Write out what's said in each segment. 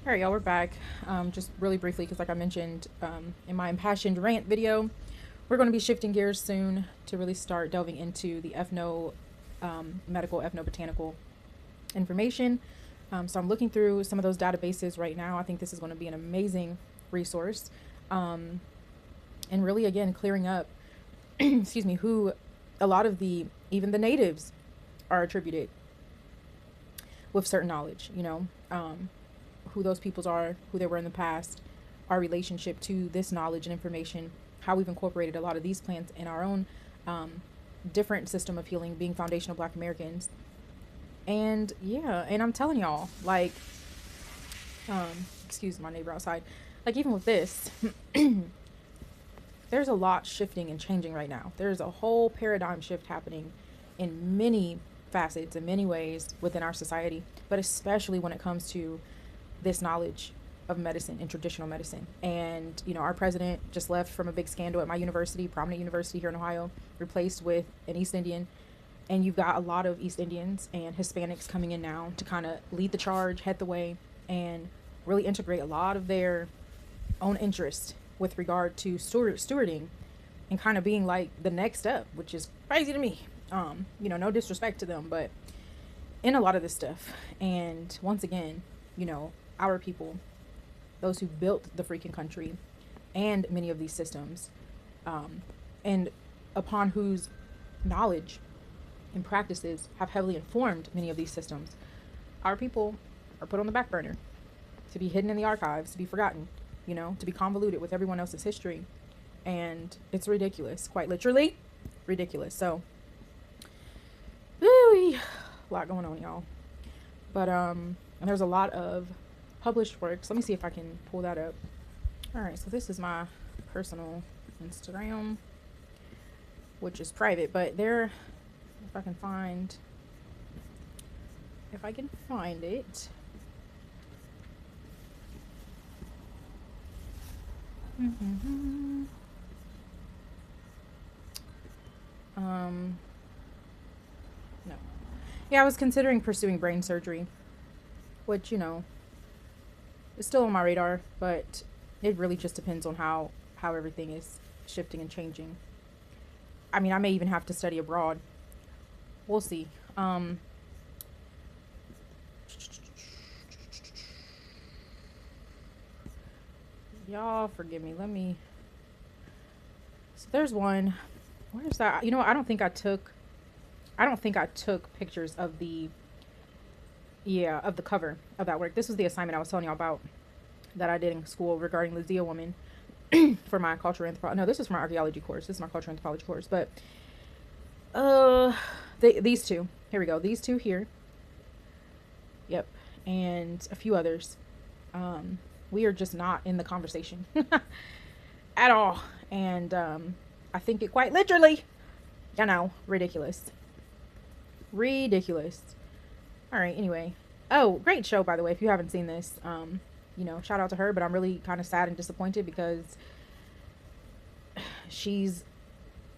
All right, y'all, we're back. Just really briefly, because like I mentioned in my impassioned rant video, we're going to be shifting gears soon to really start delving into the medical, ethnobotanical information. So I'm looking through some of those databases right now. I think this is going to be an amazing resource. And really, again, clearing up, excuse me, who a lot of even the natives are attributed with certain knowledge, who those peoples are, who they were in the past, our relationship to this knowledge and information, how we've incorporated a lot of these plants in our own different system of healing, being foundational Black Americans. And yeah, and I'm telling y'all, like, excuse my neighbor outside, like even with this, there's a lot shifting and changing right now. There's a whole paradigm shift happening in many facets, in many ways within our society, but especially when it comes to this knowledge of medicine and traditional medicine. And, our president just left from a big scandal at my university, prominent university here in Ohio, replaced with an East Indian. And you've got a lot of East Indians and Hispanics coming in now to kind of lead the charge, head the way, and really integrate a lot of their own interest with regard to stewarding and kind of being like the next step, which is crazy to me. No disrespect to them, but in a lot of this stuff. And once again, our people, those who built the freaking country and many of these systems, and upon whose knowledge and practices have heavily informed many of these systems, our people are put on the back burner to be hidden in the archives, to be forgotten, to be convoluted with everyone else's history. And it's ridiculous, quite literally ridiculous. So, really, a lot going on, y'all. But, and there's a lot of published works. Let me see if I can pull that up. All right, so this is my personal Instagram, which is private, but there, if I can find it. No. Yeah, I was considering pursuing brain surgery, which, is still on my radar, but it really just depends on how everything is shifting and changing. I mean, I may even have to study abroad. We'll see. Y'all forgive me. So there's one. Where's that? I don't think I took pictures of the cover of that work. This was the assignment I was telling y'all about that I did in school regarding the Zia woman for my cultural anthropology. No, this is for my archaeology course. This is my cultural anthropology course. But these two. Here we go. These two here. Yep. And a few others. We are just not in the conversation at all. And I think it quite literally, ridiculous. Ridiculous. All right, anyway. Oh, great show, by the way, if you haven't seen this. Shout out to her, but I'm really kind of sad and disappointed because she's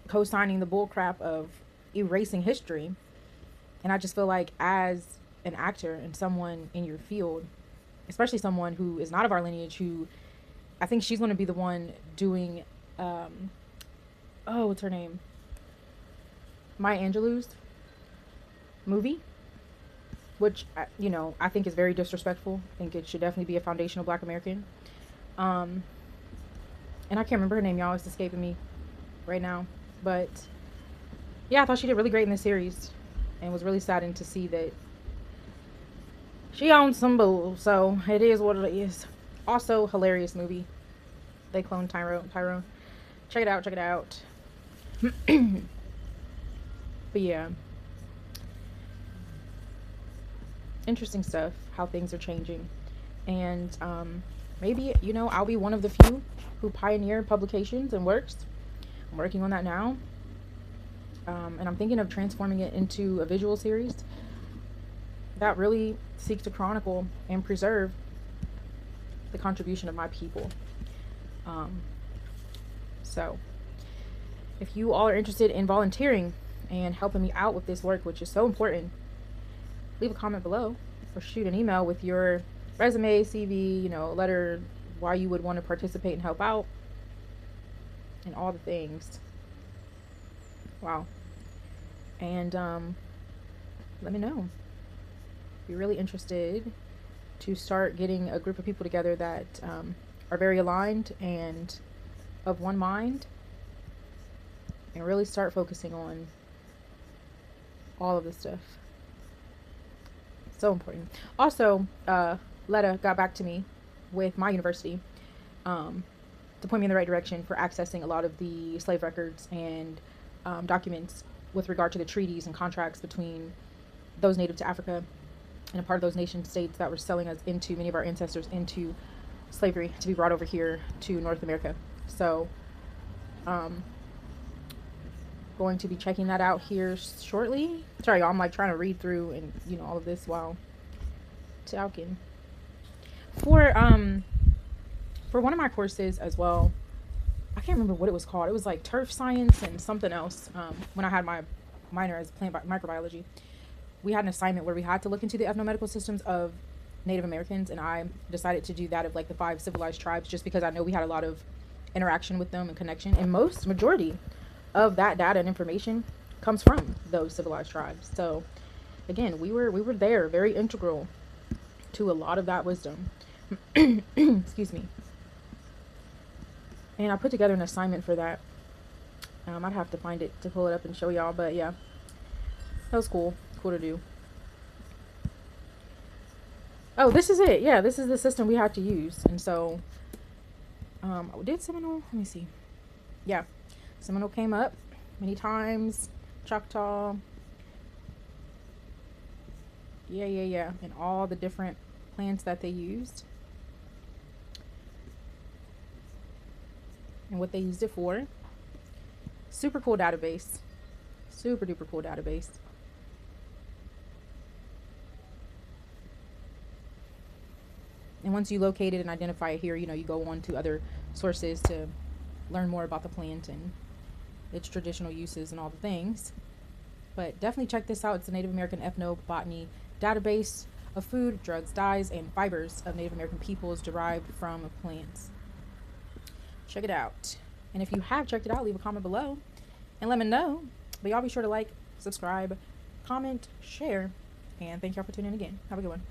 co-signing the bullcrap of erasing history. And I just feel like as an actor and someone in your field, especially someone who is not of our lineage, who I think she's going to be the one doing, what's her name? Maya Angelou's movie, which, I think is very disrespectful. I think it should definitely be a foundational Black American. And I can't remember her name, y'all. It's escaping me right now. But yeah, I thought she did really great in this series, and was really saddened to see that she owns some bull. So it is what it is. Also, hilarious movie. They cloned Tyrone. Check it out. But yeah, interesting stuff, how things are changing. And maybe, I'll be one of the few who pioneer publications and works. I'm working on that now. And I'm thinking of transforming it into a visual series that really seeks to chronicle and preserve the contribution of my people. So if you all are interested in volunteering and helping me out with this work, which is so important, leave a comment below or shoot an email with your resume, CV, you know, letter, why you would want to participate and help out, and all the things. Wow. And let me know. Be really interested to start getting a group of people together that are very aligned and of one mind, and really start focusing on all of this stuff. So important. Also, Letta got back to me with my university to point me in the right direction for accessing a lot of the slave records and documents with regard to the treaties and contracts between those native to Africa and a part of those nation states that were selling us into, many of our ancestors, into slavery to be brought over here to North America. So, going to be checking that out here shortly. Sorry, y'all, I'm like trying to read through and, you know, all of this while talking. For one of my courses as well, I can't remember what it was called. It was like turf science and something else. When I had my minor as plant microbiology, we had an assignment where we had to look into the ethnomedical systems of Native Americans, and I decided to do that of like the 5 civilized tribes, just because I know we had a lot of interaction with them and connection, and majority of that data and information comes from those civilized tribes. So again, we were there, very integral to a lot of that wisdom. Excuse me. And I put together an assignment for that. I'd have to find it to pull it up and show y'all, but yeah, that was cool to do. Oh, this is it. Yeah, this is the system we had to use. And so did Seminole, let me see. Yeah, Seminole came up many times. Choctaw, yeah, and all the different plants that they used and what they used it for. Super cool database. Super duper cool database. And once you locate it and identify it here, you know, you go on to other sources to learn more about the plant and its traditional uses and all the things. But definitely check this out. It's the Native American Ethnobotany database of food, drugs, dyes, and fibers of Native American peoples derived from plants. Check it out. And if you have checked it out, leave a comment below and let me know. But y'all be sure to like, subscribe, comment, share, and thank y'all for tuning in again. Have a good one.